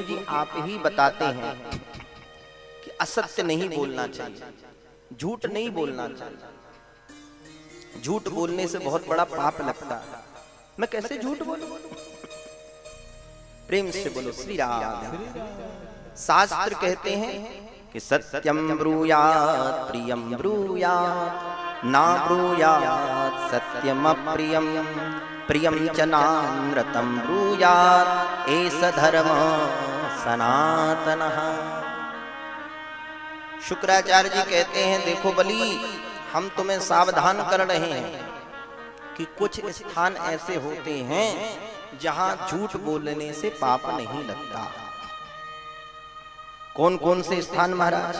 जी आप ही बताते हैं कि असत्य नहीं बोलना चाहिए, झूठ नहीं बोलना चाहिए। झूठ बोलने से बहुत बड़ा पाप लगता है। मैं कैसे झूठ बोलूं? प्रेम से बोलो श्री राम। शास्त्र कहते हैं कि सत्यम ब्रूयात् प्रियम ब्रूयात् ना ब्रूयात् सत्यम अप्रियम प्रियम च नानृतं ब्रूयात् एष धर्म सनातनः। शुक्राचार्य जी कहते हैं देखो बलि, हम तुम्हें सावधान कर रहे हैं कि कुछ स्थान ऐसे होते हैं जहां झूठ बोलने से पाप नहीं लगता। कौन कौन से स्थान महाराज?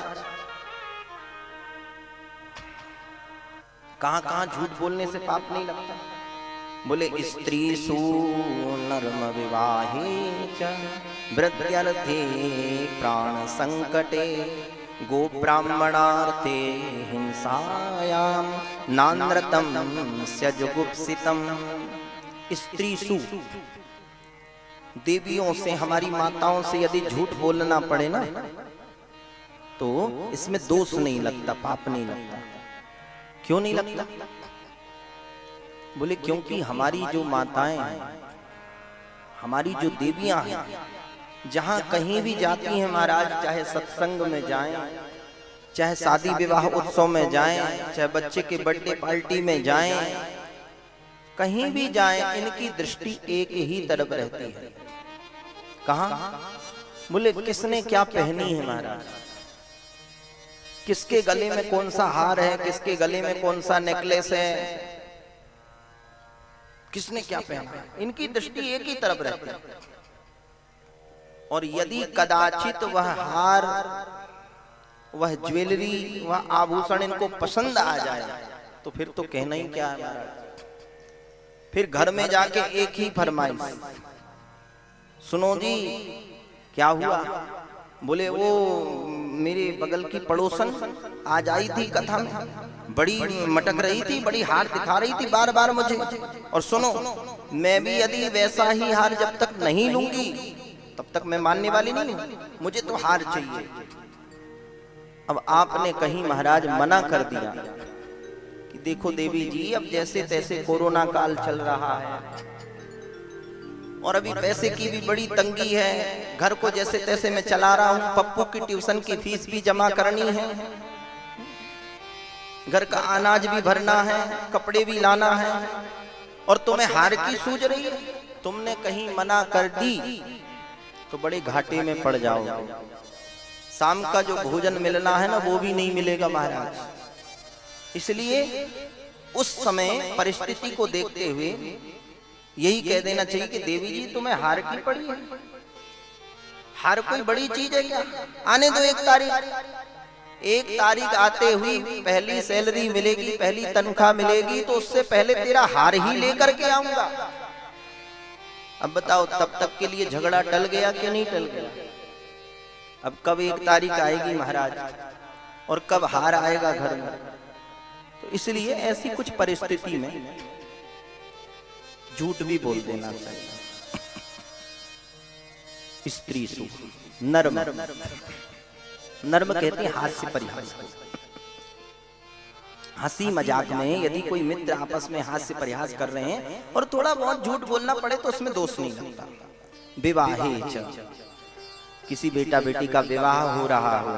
कहां कहां झूठ बोलने से पाप नहीं लगता? बोले स्त्रीषु नर्म विवाहे च वृद्ध्यर्थे प्राण संकटे गो ब्राह्मणार्थे हिंसायां नानृतं जुगुप्सितम्। स्त्रीषु देवियों से, हमारी माताओं से यदि झूठ बोलना पड़े ना तो इसमें दोष नहीं लगता, पाप नहीं लगता। क्यों नहीं लगता? बोले क्योंकि हमारी जो माताएं हैं, हमारी जो देवियां हैं, जहां कहीं भी जाती हैं महाराज, चाहे सत्संग में जाएं, चाहे शादी विवाह उत्सव में जाएं, चाहे बच्चे के बर्थडे पार्टी में जाएं, कहीं भी जाएं, इनकी दृष्टि एक ही तरफ रहती है। कहां? बोले किसने क्या पहनी है महाराज, किसके गले में कौन सा हार है, किसके गले में कौन सा नेकलेस है, किसने क्या पहना है, इनकी दृष्टि एक ही तरफ रहती है। और यदि कदाचित वह हार, वह ज्वेलरी, वह आभूषण इनको पसंद आ जाए तो फिर तो कहना ही क्या है महाराज। फिर घर में जाके एक ही फरमाइश, सुनो जी क्या हुआ? बोले वो मेरे बगल की पड़ोसन आज आई थी कथा में, बड़ी मटक रही थी, बड़ी हार दिखा रही थी बार बार मुझे। और सुनो, मैं भी यदि वैसा ही हार जब तक नहीं लूंगी तब तक मैं मानने वाली नहीं हूं, मुझे तो हार चाहिए। अब आपने कहीं महाराज मना कर दिया कि देखो देवी जी, अब जैसे तैसे कोरोना काल चल रहा है और अभी पैसे की भी बड़ी तंगी है, घर को जैसे तैसे मैं चला रहा हूं, पप्पू की ट्यूशन की फीस भी जमा करनी है, घर का अनाज भी भरना है, कपड़े भी लाना है, और तुम्हें हार की सूझ रही है। तुमने कहीं मना कर दी तो बड़े घाटे में पड़ जाओगे। शाम का जो भोजन मिलना है ना वो भी नहीं मिलेगा महाराज। इसलिए उस समय परिस्थिति को देखते हुए यही कह देना चाहिए कि देवी जी तुम्हें हार की पड़ी है। हार कोई बड़ी चीज है क्या? आने दो एक तारीख आते हुई पहली सैलरी मिलेगी, पहली तनख्वाह मिलेगी, तो उससे पहले तेरा हार ही लेकर के आऊंगा। अब बताओ तब तक के लिए झगड़ा टल गया कि नहीं टल गया? अब कब एक तारीख आएगी महाराज और कब हार आएगा घर में? तो इसलिए ऐसी कुछ परिस्थिति में झूठ भी बोल देना चाहिए। स्त्री सु नर्म, नर्म कहते हैं हास्य परिहास को। हंसी मजाक में यदि कोई मित्र आपस में हास्य परिहास कर रहे हैं और थोड़ा बहुत झूठ बोलना पड़े तो उसमें दोष नहीं लगता। विवाहे च, किसी बेटा बेटी का विवाह हो रहा हो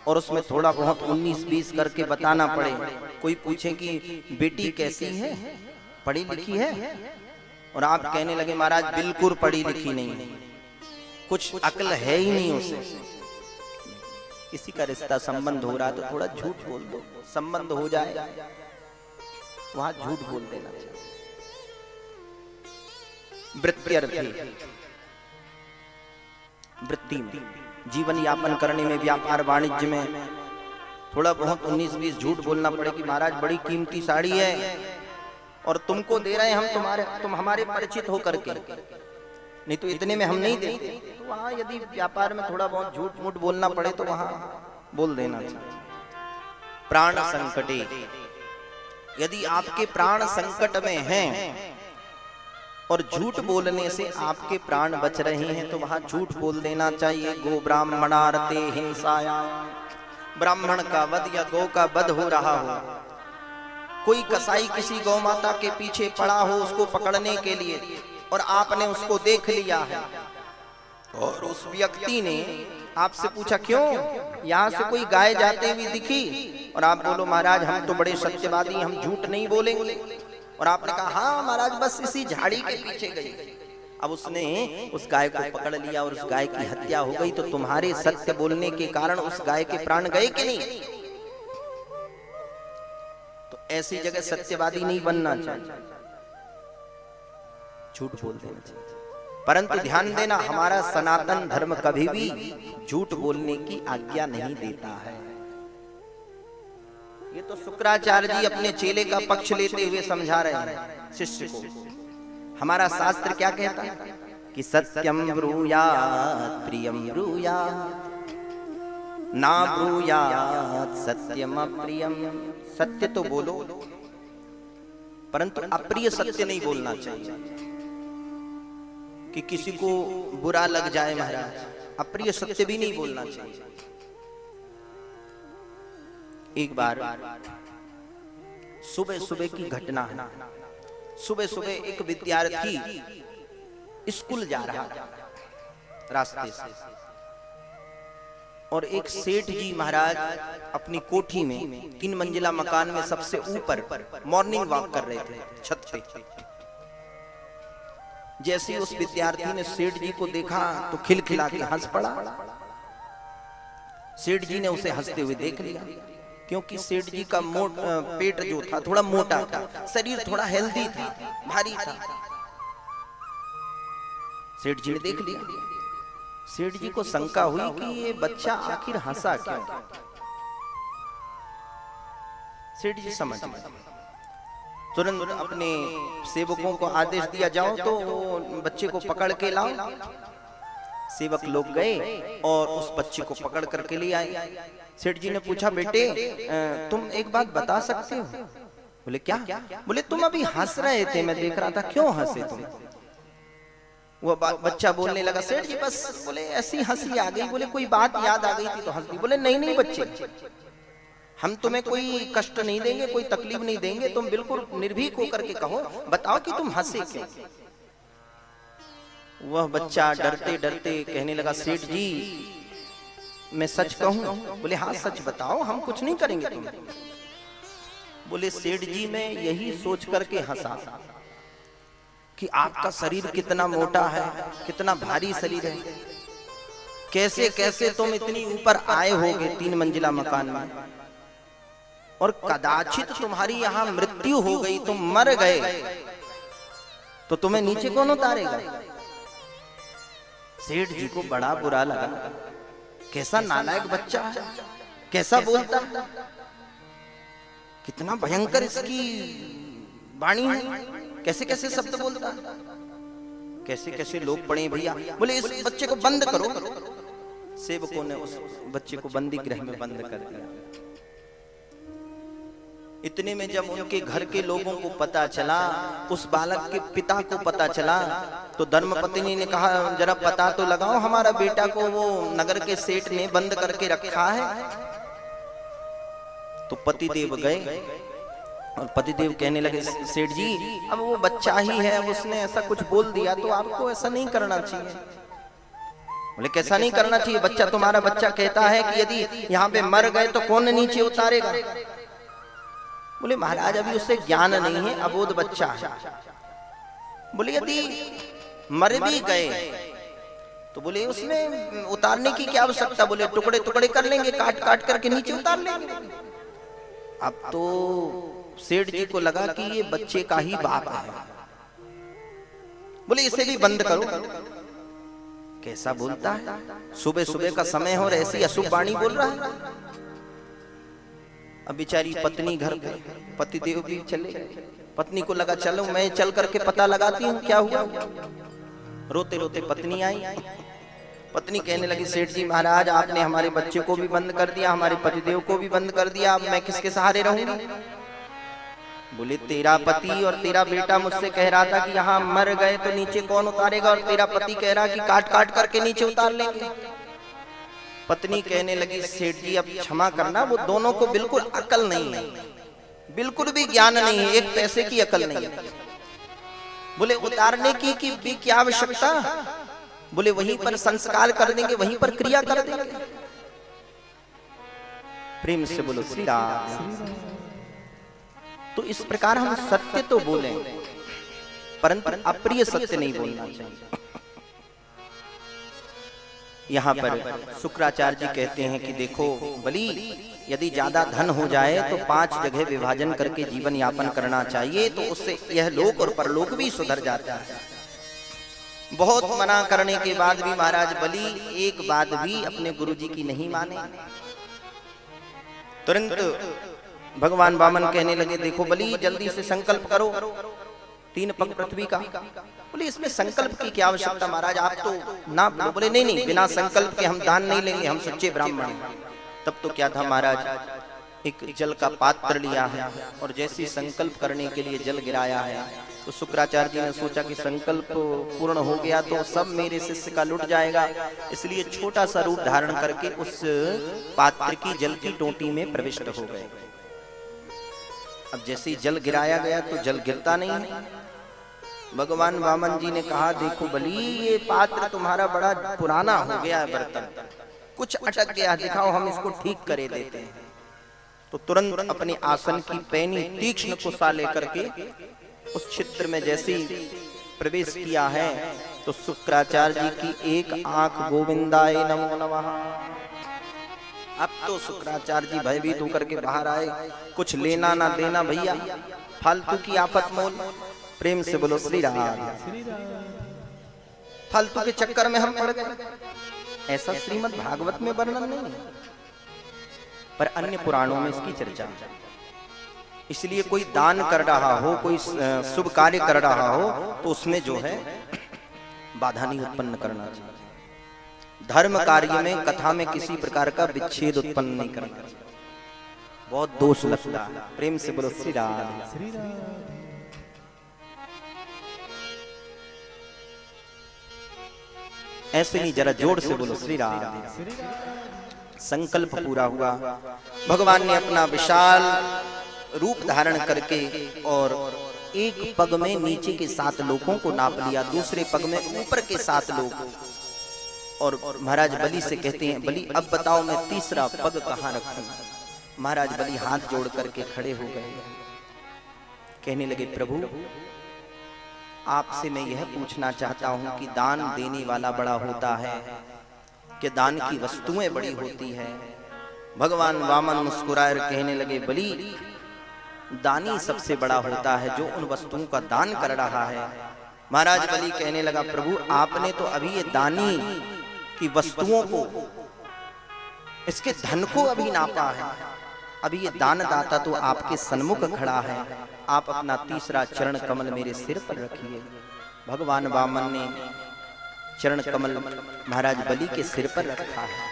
और उसमें थोड़ा बहुत 19-20 करके बताना पड़े, कोई पूछे कि बेटी कैसी है, पढ़ी लिखी है, और आप कहने लगे महाराज बिल्कुल पढ़ी लिखी नहीं, कुछ अक्ल है ही नहीं उसे। किसी का रिश्ता संबंध हो रहा है तो थोड़ा झूठ बोल दो, संबंध हो जाए वहां झूठ बोल देना चाहिए। वृत्त्यर्थे, वृत्ति में, जीवन यापन करने में, व्यापार वाणिज्य में थोड़ा बहुत 19-20 झूठ बोलना पड़े कि महाराज बड़ी कीमती साड़ी है और तुमको दे रहे हैं हम, तुम हमारे परिचित हो करके, नहीं तो इतने में हम नहीं देते। तो वहां यदि व्यापार में थोड़ा बहुत झूठ मूठ बोलना पड़े तो वहां बोल देना चाहिए। प्राण संकटे, यदि आपके प्राण संकट में हैं और झूठ बोलने से आपके प्राण बच रहे हैं तो वहां झूठ बोल देना चाहिए। गो ब्राह्मणार्ते हिंसाया, ब्राह्मण का वध या गौ का वध हो रहा हो, कोई कसाई किसी गौ माता के पीछे पड़ा हो उसको पकड़ने के लिए, और आपने उसको देख लिया है और उस व्यक्ति ने आपसे पूछा क्यों यहाँ से कोई गाय जाते हुए दिखी, और आप बोलो महाराज हम तो बड़े सत्यवादी, हम झूठ नहीं बोलेंगे, और आपने कहा हाँ महाराज बस इसी झाड़ी के पीछे गई। अब उसने उस गाय को पकड़ लिया और उस गाय की हत्या हो गई, तो तुम्हारे सत्य बोलने के कारण उस गाय के प्राण गए कि नहीं? तो ऐसी जगह सत्यवादी नहीं बनना चाहिए, झूठ बोल देना चाहिए। परंतु ध्यान देना, हमारा सनातन धर्म कभी भी झूठ बोलने की आज्ञा नहीं देता है। ये तो शुक्राचार्य जी अपने चेले का पक्ष लेते हुए समझा रहे हैं शिष्य को। हमारा शास्त्र क्या कहता है कि सत्यम ब्रूयात् प्रियम ब्रूयात्, ना ब्रूयात् सत्यम अप्रियम। सत्य तो बोलो परंतु अप्रिय सत्य नहीं बोलना चाहिए कि किसी को बुरा लग जाए। महाराज अप्रिय सत्य भी नहीं बोलना चाहिए। एक बार सुबह सुबह की घटना है। सुबह सुबह एक विद्यार्थी स्कूल जा रहा था रास्ते से, और एक सेठ जी महाराज अपनी कोठी में 3 मंजिला मकान में सबसे ऊपर मॉर्निंग वॉक कर रहे थे छत पे। जैसे उस विद्यार्थी ने सेठ जी को देखा तो खिलखिला के हंस पड़ा। सेठ जी ने उसे हंसते हुए देख लिया, क्योंकि सेठ जी का पेट जो था थोड़ा मोटा था, शरीर थोड़ा हेल्दी था, भारी था। सेठ जी ने देख लिया। सेठ जी को शंका हुई कि ये बच्चा आखिर हंसा क्यों। सेठ जी समझ गए, तुरंत अपने सेवकों को आदेश दिया जाओ तो बच्चे को पकड़ के लाओ। सेवक लोग गए और उस बच्चे को पकड़ करके ले आए। सेठ जी ने पूछा बेटे तुम एक बात बता सकते हो? बोले क्या? बोले तुम अभी हंस रहे थे, मैं देख रहा था, क्यों हंसे तुम? वो बच्चा बोलने लगा सेठ जी बस बोले ऐसी हंसी आ गई, बोले कोई बात याद आ गई थी तो हंस दी। बोले नहीं नहीं बच्चे, हम तुम्हें कोई कष्ट नहीं देंगे, कोई तकलीफ नहीं देंगे, तुम बिल्कुल निर्भीक होकर के कहो, बताओ कि तुम हंसे क्यों। वह बच्चा डरते डरते कहने लगा सेठ जी मैं सच कहूं? बोले हाँ सच बताओ, हम कुछ नहीं करेंगे तुम्हें। बोले सेठ जी मैं यही सोच करके हंसा कि आपका शरीर कितना मोटा है, कितना भारी शरीर है, कैसे कैसे तुम इतनी ऊपर आए होगे 3 मंजिला मकान में, और कदाचित तुम्हारी यहां मृत्यु हो गई, तुम मर गए तो तुम्हें नीचे कौन उतारेगा। सेठ जी को बड़ा बुरा लगा, कैसा नालायक बच्चा है, कैसा बोलता, कितना भयंकर इसकी वाणी है, कैसे कैसे शब्द बोलता, कैसे कैसे लोग पड़े भैया। बोले इस बच्चे को बंद करो। सेवकों ने उस बच्चे को बंदी गृह में बंद कर दिया। इतने में जब उनके घर के लोगों को पता चला, उस बालक के पिता को पता चला, तो धर्मपत्नी ने कहा जरा पता तो लगाओ, हमारा बेटा को वो नगर के सेठ ने बंद करके रखा है। तो पतिदेव गए और पतिदेव कहने लगे सेठ जी अब वो बच्चा ही है, अब उसने ऐसा कुछ बोल दिया तो आपको ऐसा नहीं करना चाहिए। बोले कैसा नहीं करना चाहिए? बच्चा तुम्हारा बच्चा कहता है कि यदि यहाँ पे मर गए तो कौन नीचे उतारेगा। बोले महाराज अभी उससे ज्ञान नहीं है, अबोध बच्चा है। बोले यदि मर भी गए तो बोले उसमें उतारने की क्या आवश्यकता, बोले टुकड़े टुकड़े कर लेंगे, काट काट करके नीचे उतार लेंगे। अब तो सेठ जी को लगा कि ये बच्चे का ही बाप है। बोले इसे भी बंद करो। कैसा बोलता है, सुबह सुबह का समय हो और ऐसी अशुभ वाणी बोल रहा है। अब बेचारी पत्नी घर पे, पतिदेव भी चले। पत्नी को लगा चलो मैं चल करके पता लगाती हूँ क्या हुआ। रोते रोते पत्नी आई। पत्नी कहने लगी सेठ जी महाराज आपने हमारे बच्चे को भी बंद कर दिया, हमारे पतिदेव को भी बंद कर दिया, अब मैं किसके सहारे रहूंगी। बोले तेरा पति और तेरा बेटा मुझसे कह रहा था कि यहाँ मर गए तो नीचे कौन उतारेगा, और तेरा पति कह रहा कि काट काट करके नीचे उतार लेंगे। पत्नी कहने लगी सेठ जी अब क्षमा करना, वो दोनों को बिल्कुल अकल नहीं है, बिल्कुल भी ज्ञान नहीं है, एक पैसे की अकल नहीं है। बोले उतारने की भी क्या आवश्यकता, बोले वहीं पर संस्कार कर देंगे, वहीं पर क्रिया कर देंगे। प्रेम से बोलो श्री राम। तो इस प्रकार हम सत्य तो बोलें, परंतु अप्रिय सत्य नहीं बोलना चाहिए। यहाँ पर शुक्राचार्य जी कहते हैं कि देखो बलि, यदि ज्यादा धन हो जाए तो 5 जगह विभाजन करके जीवन यापन करना चाहिए, तो उससे यह लोक और परलोक भी सुधर जाता है। बहुत मना करने के बाद भी महाराज बलि एक बात भी अपने गुरुजी की नहीं माने। तुरंत भगवान वामन कहने लगे देखो बलि जल्दी से संकल्प करो 3 पग पृथ्वी का। बोले इसमें संकल्प की क्या आवश्यकता महाराज, आप तो ना बोले नहीं नहीं बिना संकल्प के हम दान नहीं लेंगे, हम सच्चे ब्राह्मण हैं। तब तो क्या था महाराज, एक जल का पात्र लिया है और जैसे संकल्प करने के लिए जल गिराया है, तो शुक्राचार्य जी ने सोचा कि संकल्प पूर्ण हो गया तो सब मेरे शिष्य का लुट जाएगा, इसलिए छोटा सा रूप धारण करके उस पात्र की जल की टोटी में प्रविष्ट हो गए। अब जैसे ही जल गिराया गया तो जल गिरता नहीं है। भगवान वामन जी ने कहा देखो बलि ये पात्र तुम्हारा बड़ा पुराना हो गया है, बर्तन कुछ अटक गया, दिखाओ हम इसको ठीक करे देते हैं। तो तुरंत अपने आसन की पैनी तीक्ष्ण कुशा लेकर के उस छिद्र में जैसे प्रवेश किया है, तो शुक्राचार्य जी की एक आंख गोविंदाय नमो नमः। अब तो शुक्राचार्य जी भयभीत होकर के बाहर आए, कुछ लेना ना देना भैया, फालतू की आफत मोल। प्रेम से बोलो श्री राम। फालतू के चक्कर में हम पड़ गए, ऐसा श्रीमद् भागवत में वर्णन नहीं है, पर अन्य पुराणों में इसकी चर्चा। इसलिए कोई दान कर रहा हो, कोई शुभ कार्य कर रहा हो, तो उसमें जो है बाधा नहीं उत्पन्न करना चाहिए। धर्म कार्य में कथा में किसी प्रकार का विच्छेद उत्पन्न नहीं करना चाहिए, बहुत दोष लगता है। प्रेम से बोलो श्री राम। ऐसे नहीं जरा जोर से बोलो श्री राम। संकल्प पूरा हुआ, भगवान ने अपना विशाल रूप धारण करके और एक पग में नीचे के 7 लोगों को नाप लिया, दूसरे पग में ऊपर के 7 लोग, और महाराज बलि से कहते हैं बलि अब बताओ मैं तीसरा पग कहाँ रखूं। महाराज बलि हाथ जोड़ करके खड़े हो गए, कहने लगे प्रभु आपसे मैं यह पूछना चाहता हूं कि दान देने वाला बड़ा होता है कि दान की वस्तुएं बड़ी होती है। भगवान वामन मुस्कुराए कहने लगे बलि दानी सबसे बड़ा होता है जो उन वस्तुओं का दान कर रहा है। महाराज बलि कहने लगा प्रभु आपने तो अभी ये दानी की वस्तुओं को, इसके धन को अभी नापा है, अभी ये दानदाता तो आपके सन्मुख खड़ा है, आप अपना तीसरा चरण कमल मेरे सिर पर रखिए। भगवान वामन ने चरण कमल महाराज बलि के सिर पर रखा है।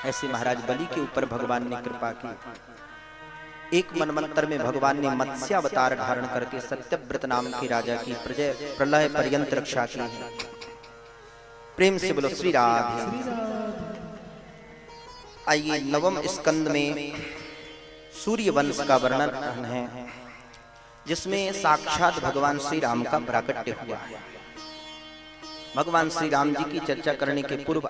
ऐसे महाराज बलि के ऊपर भगवान ने कृपा की। एक मनवंतर में भगवान ने मत्स्यावतार धारण करके सत्यव्रत नाम के राजा की प्रलय पर्यंत रक्षा की है। प्रेम से बोलो श्री राधे। आइए 9वें स्कंद में सूर्य वंश का वर्णन है, जिसमें साक्षात भगवान श्री राम का प्राकट्य हुआ है। भगवान श्री राम जी की चर्चा करने के पूर्व